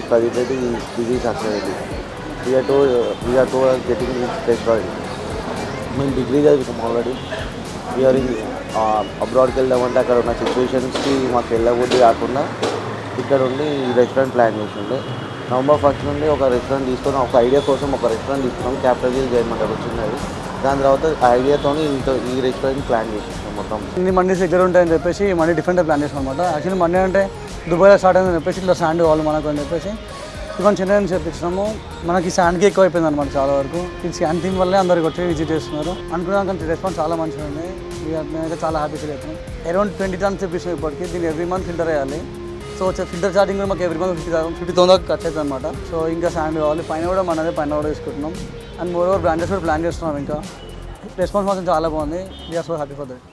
Pradeep Reddy, this is Akshay Reddy. We are told getting this restaurant. I mean, degree చదువుతాం already. We are in అబ్రాడ్కి వెళ్దామంటే అక్కడ ఉన్న సిచ్యువేషన్స్కి మాకు వెళ్ళబుద్ధి కాకుండా ఇక్కడ ఉండి రెస్టారెంట్ ప్లాన్ చేసిండే. November 1st నుండి ఒక రెస్టారెంట్ తీసుకొని ఒక ఐడియా కోసం ఒక రెస్టారెంట్ తీసుకున్నాం. క్యాపిటల్ హిల్ చేయమంటారు వచ్చింది. దాని తర్వాత ఆ ఐడియాతో ఈ రెస్టారెంట్ ప్లాన్ చేసేసాం. మొత్తం ఇన్ని మండీస్ దగ్గర ఉంటాయని చెప్పేసి మండీ డిఫరెంట్ ప్లాన్ చేసాం అనమాట. యాక్చువల్లీ మండీ అంటే దుబాయ్లో స్టార్ట్ అయిందని చెప్పేసి ఇట్లా శాండ్ కావాలి మనకు అని చెప్పేసి ఇవన్నీ చెన్నై నుంచి చెప్పించినాము. మనకి శాండ్కి ఎక్కువ అయిపోయింది అనమాట చాలా వరకు. ఈ శాండ్ థీమ్ వల్లే అందరికి వచ్చి విజిట్ చేస్తున్నారు. అనుకున్నాక రెస్పాన్స్ చాలా మంచిగా ఉంది. మేమైతే చాలా హ్యాపీ ఫీల్ అవుతున్నాం. అరౌండ్ 20 tons తెప్పించాం ఇప్పటికి. దీన్ని ఎవ్రీ మంత్ ఫిల్టర్ వేయాలి. సో ఫిల్టర్ ఛార్జింగ్ కూడా మాకు ఎవ్రీ మంత్ 50,000 దాకా ఖర్చు అవుతుంది అనమాట. సో ఇంకా శాండ్ కావాలి. పైన కూడా మనదే పైన కూడా తీసుకుంటున్నాం. అండ్ మోర్ ఓవర్ బ్రాంచెస్ కూడా ప్లాన్ చేస్తున్నాం. ఇంకా రెస్పాన్స్ మాత్రం చాలా బాగుంది. We are so happy for that.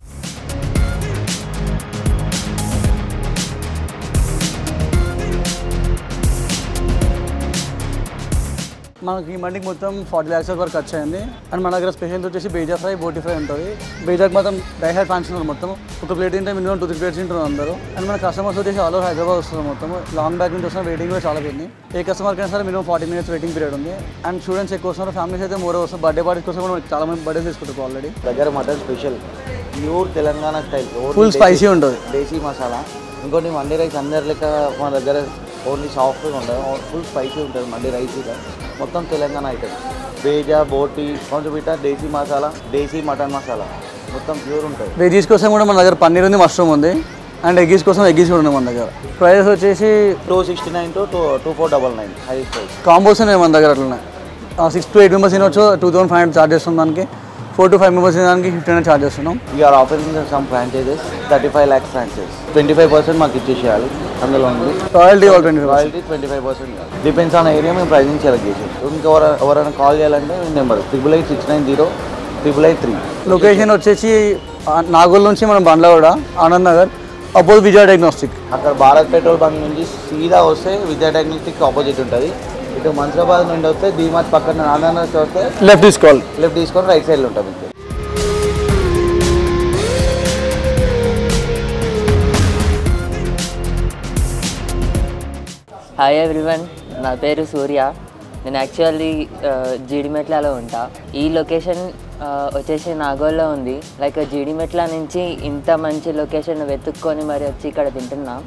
మనకి ఈ మండికి మొత్తం 40 lakhs వరకు ఖర్చు అయింది. అండ్ మన దగ్గర స్పెషల్ వచ్చేసి బేజా ఫ్రై, బోటి ఫ్రై ఉంటుంది. బేజాకి మాత్రం డైహార్డ్ ఫ్యాన్స్ ఉన్నారు. మొత్తం ఒక ప్లేట్ తింటే మినిమం 2-3 plates తింటున్నారు అందరూ. అండ్ మన కస్టమర్స్ వచ్చేసి ఆల్ ఓవర్ హైదరాబాద్ వస్తున్నారు. మొత్తం లాంగ్ బ్యాక్ నుంచి వస్తున్నారు. వెయిటింగ్ కూడా చాలా పెరిగింది. ఏ కస్టమర్కి అయినా సరే మినిమం 40 minutes వెయిటింగ్ పీరియడ్ ఉంది. అండ్ స్టూడెంట్స్ ఎక్కువ వస్తున్నారు. ఫ్యామిలీస్ అయితే మోర్ వస్తారు. బర్త్డే పార్టీస్ కోసం కూడా చాలా మంది బర్త్డే తీసుకుంటారు ఆల్రెడీ. దగ్గర mutton special pure Telangana style, full spicy ఉంటుంది. దేశీ మసాలా. ఇంకోటి మండీ రైస్ అందరి లెక్క మన దగ్గర ఓన్లీ సాఫ్ట్గా ఉంటుంది. ఫుల్ స్పైసీ ఉంటుంది మండీ రైస్. మొత్తం తెలంగాణ ఐటమ్. బేజా, బోటి, కొంచెం ఇట్లా దేశీ మసాలా, దేశీ మటన్ మసాలా మొత్తం ప్యూర్ ఉంటుంది. వెజీస్ కోసం కూడా మన దగ్గర పన్నీర్ ఉంది, మష్రూమ్ ఉంది. అండ్ ఎగ్గీస్ కోసం ఎగ్గీస్ కూడా ఉంది మన దగ్గర. ప్రైస్ వచ్చేసి 269 to 2499 హైయెస్ట్ ప్రైస్. కాంబోస్ ఉన్నాయి మన దగ్గర. అట్లనే 6 to 8 members తినవచ్చు. 2,500 ఛార్జ్ చేస్తాం. దానికి 4 to 5 members తినడానికి 1,500 ఛార్జ్ చేస్తున్నాం. We are offering some franchises 35 lakhs franchise. 25% మాకు ఇచ్చేసేయాలి. అందులో ఉంది రాయల్టీ 25%. డిపెండ్స్ ఆన్ ఏరియా మేము ప్రైజింగ్ సెలెక్ట్ చేసాం. ఇంకా ఎవరైనా కాల్ చేయాలంటే నెంబర్ 8886908883. లొకేషన్ వచ్చేసి నాగోల్ నుంచి మనం బండ్లగూడ, ఆనంద్ నగర్, అపోజిట్ విజయ డయాగ్నోస్టిక్. అక్కడ భారత్ పెట్రోల్ బంక్ నుంచి సీదా వస్తే విజయ డయాగ్నోస్టిక్ ఆపోజిట్ ఉంటుంది. ఇటు మన్సాబాద్ నుండి వస్తే డీమార్ట్ పక్కన ఆనంద్ నగర్ వస్తే లెఫ్ట్ తీసుకొని రైట్ సైడ్లో ఉంటుంది. హాయ్ ఎవ్రీవన్, నా పేరు సూర్య. నేను యాక్చువల్లీ జీడిమెట్లలో ఉంటా. ఈ లొకేషన్ వచ్చేసి నాగోల్లో ఉంది. లైక్ జీడిమెట్ల నుంచి ఇంత మంచి లొకేషన్ వెతుక్కొని మరి వచ్చి ఇక్కడ తింటున్నాం.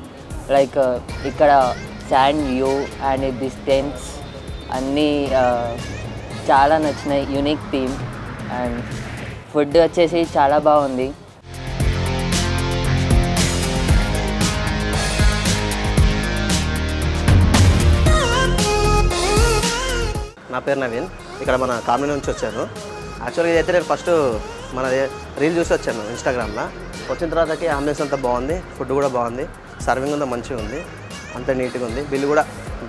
లైక్ ఇక్కడ శాండ్ వ్యూ అండ్ డిస్టెన్స్ అన్నీ చాలా నచ్చినాయి. యూనిక్ థీమ్ అండ్ ఫుడ్ వచ్చేసి చాలా బాగుంది. నా పేరు నవీన్. ఇక్కడ మన కామినీ నుంచి వచ్చాను. యాక్చువల్గా ఇదైతే నేను ఫస్ట్ మన రీల్ చూసి వచ్చాను ఇన్స్టాగ్రామ్లో. వచ్చిన తర్వాతకి అంబియన్స్ అంతా బాగుంది, ఫుడ్ కూడా బాగుంది, సర్వింగ్ అంతా మంచిగా ఉంది, అంత నీట్గా ఉంది. బిల్లు కూడా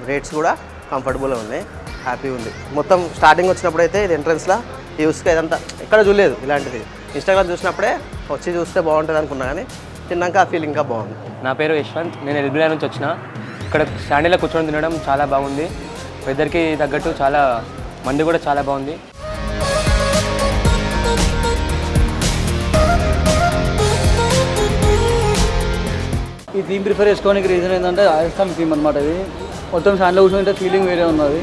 రేట్స్ కూడా కంఫర్టబుల్గా ఉన్నాయి, హ్యాపీగా ఉంది. మొత్తం స్టార్టింగ్ వచ్చినప్పుడు అయితే ఇది ఎంట్రన్స్లో ఈ ఉసుక ఇదంతా ఎక్కడ చూడలేదు ఇలాంటిది. ఇన్స్టాగ్రామ్ చూసినప్పుడే వచ్చి చూస్తే బాగుంటుంది అనుకున్నా, కానీ తిన్నాక ఆ ఫీల్ ఇంకా బాగుంది. నా పేరు యశ్వంత్. నేను ఎల్బిలా నుంచి వచ్చిన. ఇక్కడ శాండీలో కూర్చొని తినడం చాలా బాగుంది. వెదర్కి తగ్గట్టు చాలా మండి కూడా చాలా బాగుంది. ఈ థీమ్ ప్రిఫర్ చేసుకోవడానికి రీజన్ ఏంటంటే రాజస్థాన్ థీమ్ అనమాట. ఇది మొత్తం శాండ్లో కూర్చొని ఫీలింగ్ వేరే ఉన్నది.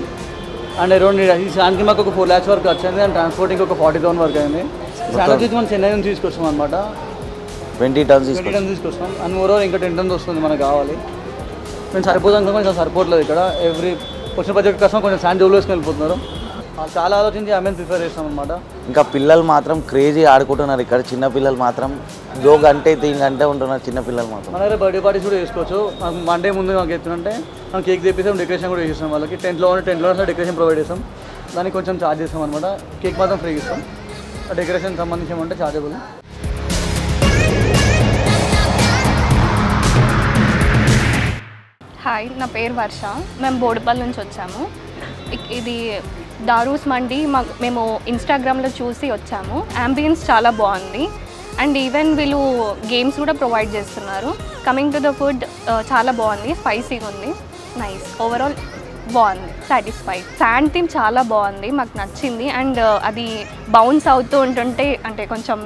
అండ్ అరౌండ్ ఈ శాండ్కి మాకు ఒక 4 lakhs వరకు వచ్చింది. అండ్ ట్రాన్స్పోర్టింగ్ ఒక 40,000 వరకు అయింది. శాండ్ వచ్చి మనం చెన్నై నుంచి తీసుకొస్తాం అనమాట. 20 tons తీసుకొస్తాం. అండ్ మోరోవర్ ఇంకా 10 tons వస్తుంది మనకు కావాలి. మేము సరిపోతాం కొంచెం సరిపోవట్లేదు. ఇక్కడ ఎవ్రీ వచ్చిన ప్రతి ఒక్క కస్టమర్ కొంచెం శాండ్ జోలు వేసుకొని వెళ్ళిపోతున్నారు. చాలా ఆలోచించి ఆమెను ప్రిఫర్ చేస్తాం అనమాట. ఇంకా పిల్లలు మాత్రం క్రేజీ ఆడుకుంటున్నారు ఇక్కడ. చిన్న పిల్లలు మాత్రం జోగ్ అంటే గంటే ఉంటున్నారు చిన్న పిల్లలు మాత్రం. మన దగ్గర బర్త్డే పార్టీస్ కూడా చేసుకోవచ్చు. మాకు మండే ముందు మాకు ఎత్తుంటే మనం కేక్ తెప్పిస్తాం, డెకరేషన్ కూడా చేస్తాం. వాళ్ళకి టెంట్లో డెకరేషన్ ప్రొవైడ్ చేస్తాం. దానికి కొంచెం ఛార్జ్ చేస్తాం అనమాట. కేక్ మాత్రం ఫ్రీ ఇస్తాం. డెకరేషన్ సంబంధించి ఏమంటే ఛార్జబుల్. హాయ్, నా పేరు వర్ష. మేము బోడుపల్లి నుంచి వచ్చాము. ఇది దారూస్ మండి మేము ఇన్స్టాగ్రామ్లో చూసి వచ్చాము. యాంబియన్స్ చాలా బాగుంది. అండ్ ఈవెన్ వీళ్ళు గేమ్స్ కూడా ప్రొవైడ్ చేస్తున్నారు. కమింగ్ టు ద ఫుడ్ చాలా బాగుంది, స్పైసీగా ఉంది, నైస్. ఓవరాల్ బాగుంది, సాటిస్ఫైడ్. శాండ్ థీమ్ చాలా బాగుంది, మాకు నచ్చింది. అండ్ అది బౌన్స్ అవుతూ ఉంటుంటే అంటే కొంచెం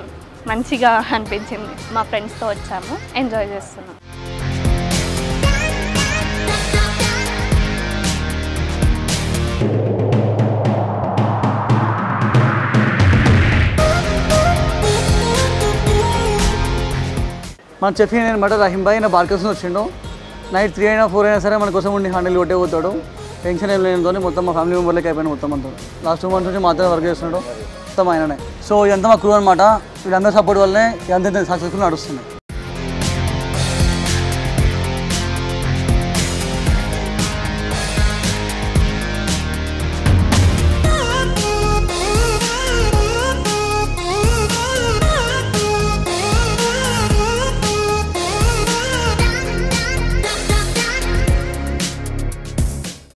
మంచిగా అనిపించింది. మా ఫ్రెండ్స్తో వచ్చాము, ఎంజాయ్ చేస్తున్నాం. మన చెఫ్ అనమాట రహీం భాయ్. నా బార్కర్స్ వచ్చిండు. నైట్ 3 అయినా 4 అయినా సరే మన కోసం ఉండి హ్యాండిల్ కొట్టే పోతాడు. టెన్షన్ ఏం లేనితో మొత్తం మా ఫ్యామిలీ మెంబర్లకి అయిపోయినా మొత్తం అంతా. లాస్ట్ 2 months నుంచి మాత్రమే వర్క్ చేస్తున్నాడు మొత్తం ఆయననే. సో ఇదంతా మా క్రూ అనమాట. వీళ్ళందరూ సపోర్ట్ వల్లనే ఇదంతా సక్సెస్ఫుల్ నడుస్తుంది.